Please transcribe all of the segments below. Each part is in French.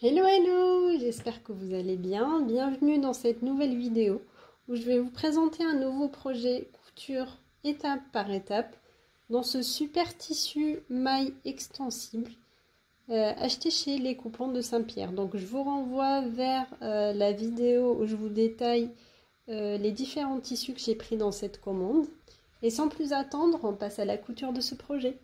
Hello hello, j'espère que vous allez bien. Bienvenue dans cette nouvelle vidéo où je vais vous présenter un nouveau projet couture étape par étape dans ce super tissu maille extensible acheté chez Les Coupons de Saint-Pierre. Donc je vous renvoie vers la vidéo où je vous détaille les différents tissus que j'ai pris dans cette commande. Et sans plus attendre, on passe à la couture de ce projet.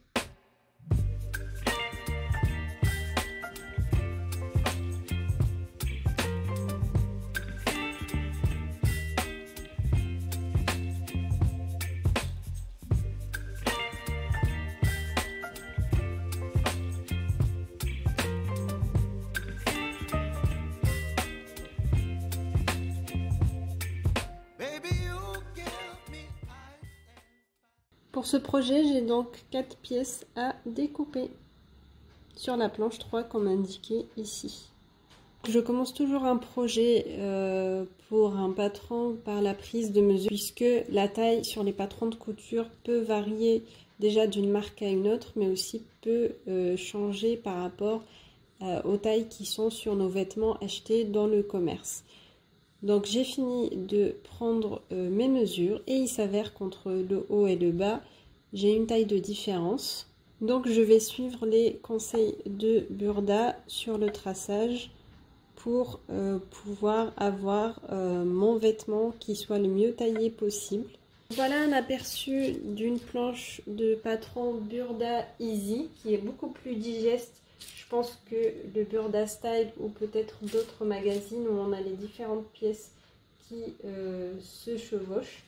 Pour ce projet, j'ai donc 4 pièces à découper sur la planche 3 comme indiqué ici. Je commence toujours un projet pour un patron par la prise de mesure puisque la taille sur les patrons de couture peut varier déjà d'une marque à une autre mais aussi peut changer par rapport aux tailles qui sont sur nos vêtements achetés dans le commerce. Donc j'ai fini de prendre mes mesures et il s'avère qu'entre le haut et le bas, j'ai une taille de différence. Donc je vais suivre les conseils de Burda sur le traçage pour pouvoir avoir mon vêtement qui soit le mieux taillé possible. Voilà un aperçu d'une planche de patron Burda Easy qui est beaucoup plus digeste. Je pense que le Burda Style ou peut-être d'autres magazines où on a les différentes pièces qui se chevauchent.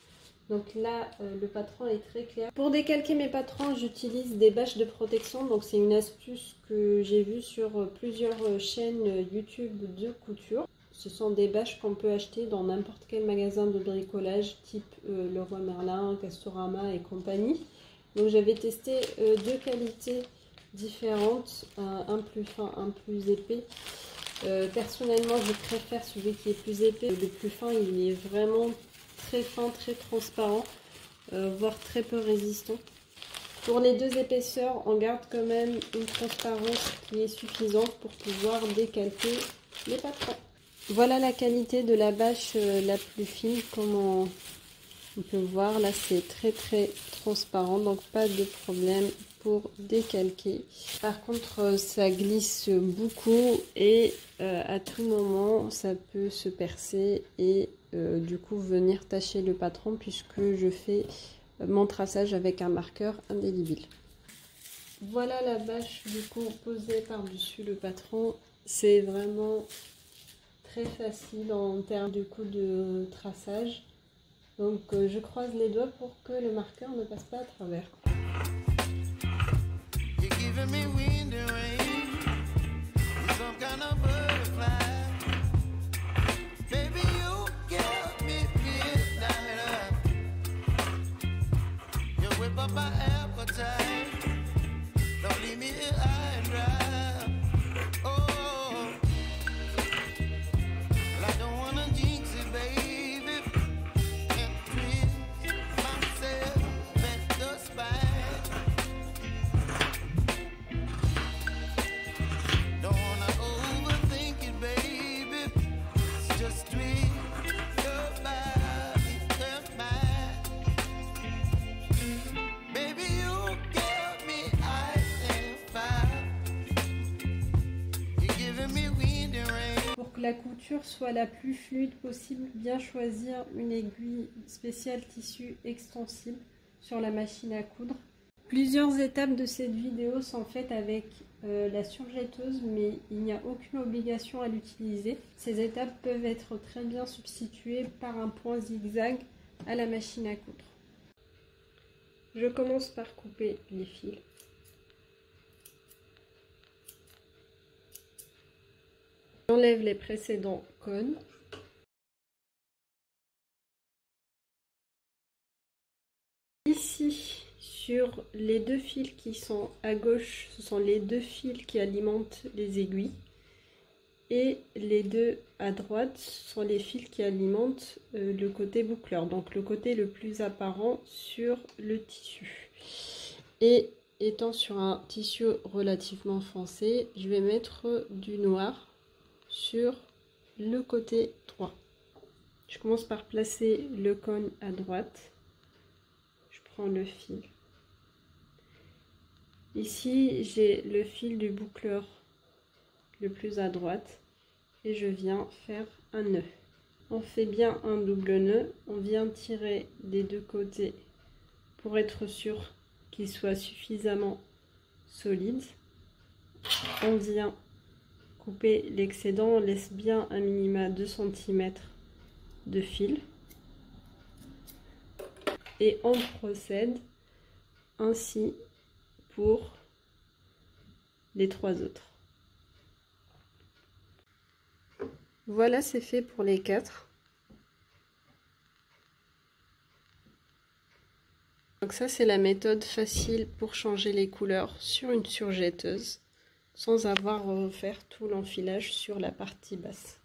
Donc là, le patron est très clair. Pour décalquer mes patrons, j'utilise des bâches de protection. Donc c'est une astuce que j'ai vue sur plusieurs chaînes YouTube de couture. Ce sont des bâches qu'on peut acheter dans n'importe quel magasin de bricolage type Leroy Merlin, Castorama et compagnie. Donc j'avais testé deux qualités différentes, un plus fin, un plus épais. Personnellement, je préfère celui qui est plus épais. Le plus fin, il est vraiment très fin, très transparent, voire très peu résistant. Pour les deux épaisseurs, on garde quand même une transparence qui est suffisante pour pouvoir décalquer les patrons. Voilà la qualité de la bâche la plus fine, comme on peut voir. Là, c'est très transparent, donc pas de problème pour décalquer. Par contre, ça glisse beaucoup et à tout moment, ça peut se percer et du coup venir tacher le patron puisque je fais mon traçage avec un marqueur indélébile. Voilà la bâche du coup posée par-dessus le patron. C'est vraiment très facile en termes du coup de traçage. Donc je croise les doigts pour que le marqueur ne passe pas à travers. Pour que la couture soit la plus fluide possible, bien choisir une aiguille spéciale tissu extensible sur la machine à coudre. Plusieurs étapes de cette vidéo sont faites avec la surjetteuse, mais il n'y a aucune obligation à l'utiliser. Ces étapes peuvent être très bien substituées par un point zigzag à la machine à coudre. Je commence par couper les fils. J'enlève les précédents cônes. Ici, sur les deux fils qui sont à gauche, ce sont les deux fils qui alimentent les aiguilles. Et les deux à droite sont les fils qui alimentent le côté boucleur, donc le côté le plus apparent sur le tissu. Et étant sur un tissu relativement foncé, je vais mettre du noir sur le côté droit. Je commence par placer le cône à droite. Je prends le fil. Ici, j'ai le fil du boucleur le plus à droite et je viens faire un nœud. On fait bien un double nœud, on vient tirer des deux côtés pour être sûr qu'il soit suffisamment solide. On vient couper l'excédent, on laisse bien un minima 2 cm de fil et on procède ainsi pour les 3 autres. Voilà, c'est fait pour les 4. Donc ça, c'est la méthode facile pour changer les couleurs sur une surjetteuse sans avoir à refaire tout l'enfilage sur la partie basse.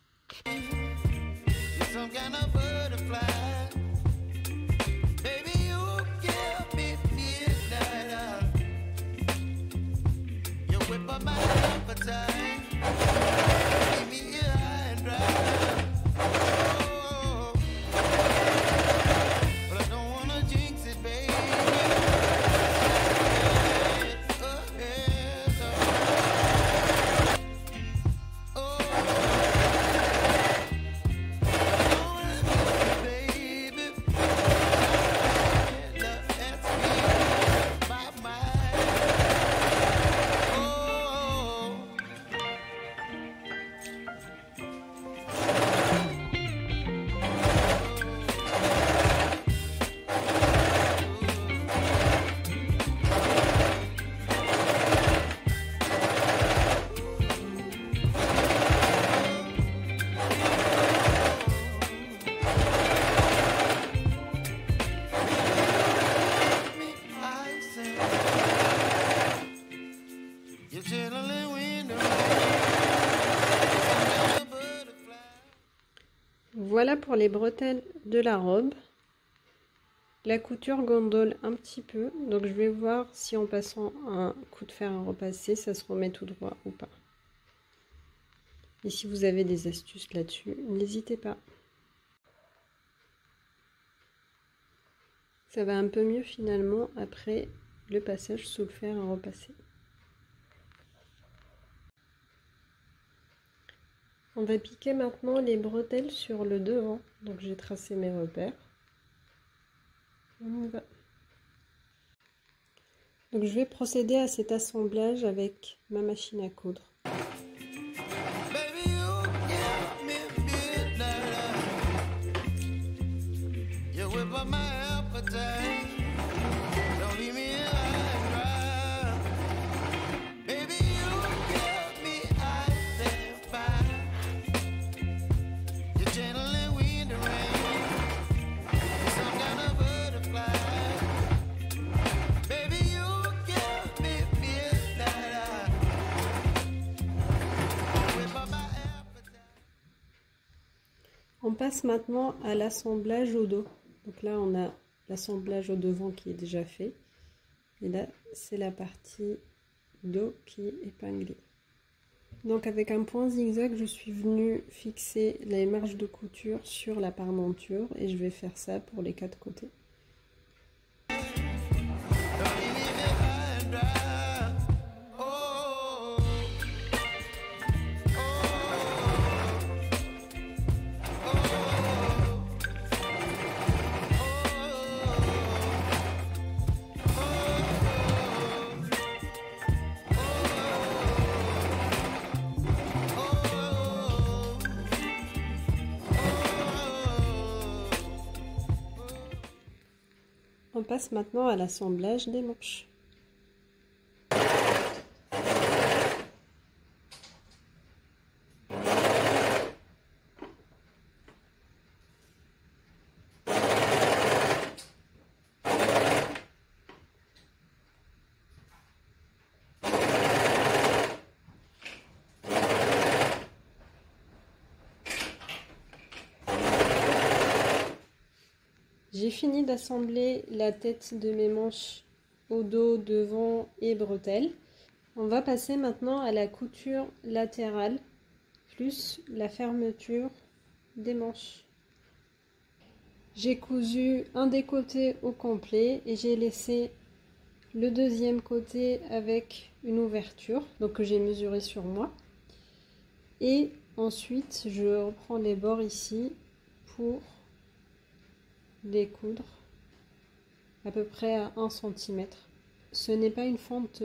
Voilà pour les bretelles de la robe. La couture gondole un petit peu, donc je vais voir si en passant un coup de fer à repasser, ça se remet tout droit ou pas. Et si vous avez des astuces là-dessus, n'hésitez pas. Ça va un peu mieux finalement après le passage sous le fer à repasser. On va piquer maintenant les bretelles sur le devant. Donc j'ai tracé mes repères. On y va. Donc je vais procéder à cet assemblage avec ma machine à coudre. On passe maintenant à l'assemblage au dos. Donc là, on a l'assemblage au devant qui est déjà fait. Et là, c'est la partie dos qui est épinglée. Donc avec un point zigzag, je suis venue fixer les marges de couture sur la parmenture et je vais faire ça pour les 4 côtés. On passe maintenant à l'assemblage des manches. J'ai fini d'assembler la tête de mes manches au dos, devant et bretelles. On va passer maintenant à la couture latérale plus la fermeture des manches. J'ai cousu un des côtés au complet et j'ai laissé le deuxième côté avec une ouverture, donc que j'ai mesuré sur moi. Et ensuite, je reprends les bords ici pour les coudre à peu près à 1 cm. Ce n'est pas une fente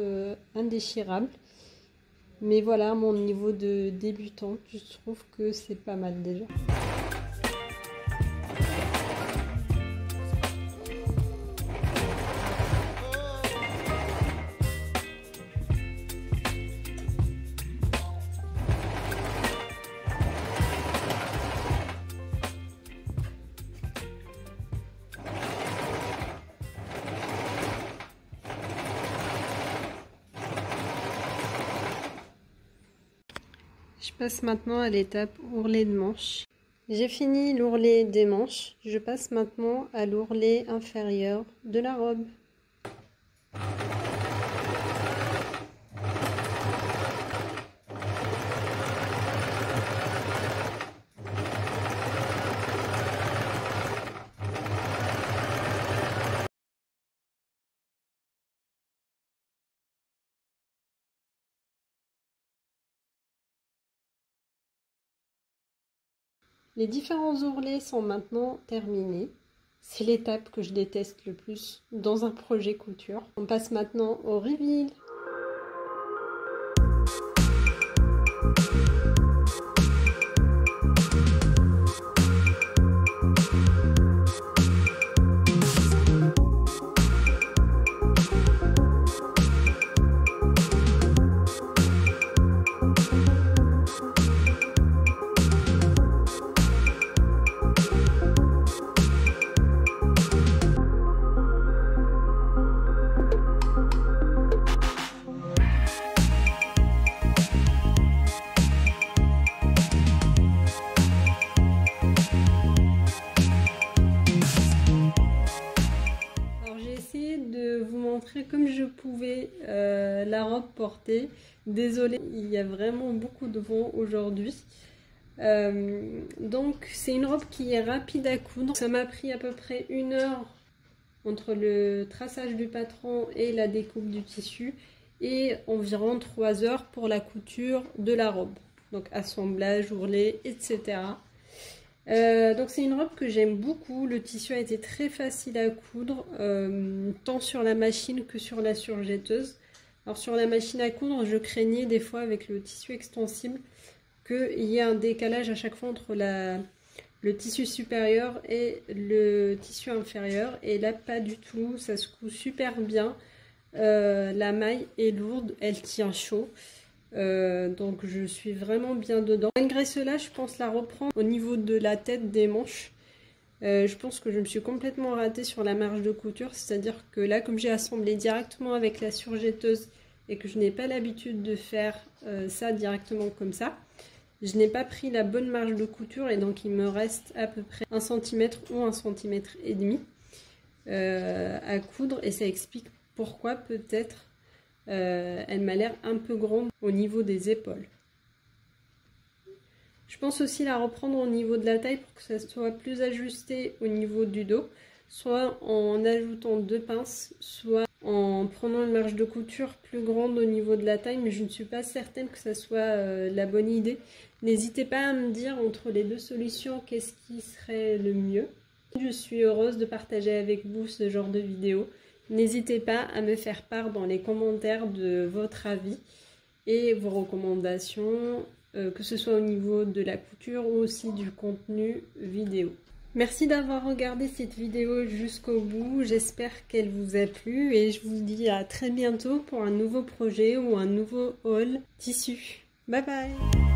indéchirable, mais voilà, à mon niveau de débutante, je trouve que c'est pas mal déjà. Je passe maintenant à l'étape ourlet de manche. J'ai fini l'ourlet des manches. Je passe maintenant à l'ourlet inférieur de la robe. Les différents ourlets sont maintenant terminés. C'est l'étape que je déteste le plus dans un projet couture. On passe maintenant au reveal. Comme je pouvais la robe portée. Désolée, il y a vraiment beaucoup de vent aujourd'hui. Donc c'est une robe qui est rapide à coudre. Ça m'a pris à peu près 1 heure entre le traçage du patron et la découpe du tissu et environ 3 heures pour la couture de la robe. Donc assemblage, ourlet, etc. Donc c'est une robe que j'aime beaucoup. Le tissu a été très facile à coudre, tant sur la machine que sur la surjetteuse. Alors sur la machine à coudre, je craignais des fois avec le tissu extensible qu'il y ait un décalage à chaque fois entre le tissu supérieur et le tissu inférieur. Et là pas du tout, ça se coud super bien. La maille est lourde, elle tient chaud. Donc je suis vraiment bien dedans. Malgré cela, je pense la reprendre au niveau de la tête des manches. Je pense que je me suis complètement ratée sur la marge de couture, c'est-à-dire que là, comme j'ai assemblé directement avec la surjetteuse et que je n'ai pas l'habitude de faire ça directement comme ça, je n'ai pas pris la bonne marge de couture et donc il me reste à peu près 1 cm ou 1,5 cm à coudre et ça explique pourquoi peut-être elle m'a l'air un peu grande au niveau des épaules. Je pense aussi la reprendre au niveau de la taille pour que ça soit plus ajusté au niveau du dos, soit en ajoutant 2 pinces, soit en prenant une marge de couture plus grande au niveau de la taille, mais je ne suis pas certaine que ça soit la bonne idée. N'hésitez pas à me dire entre les deux solutions qu'est-ce qui serait le mieux. Je suis heureuse de partager avec vous ce genre de vidéo. N'hésitez pas à me faire part dans les commentaires de votre avis et vos recommandations, que ce soit au niveau de la couture ou aussi du contenu vidéo. Merci d'avoir regardé cette vidéo jusqu'au bout, j'espère qu'elle vous a plu et je vous dis à très bientôt pour un nouveau projet ou un nouveau haul tissu. Bye bye!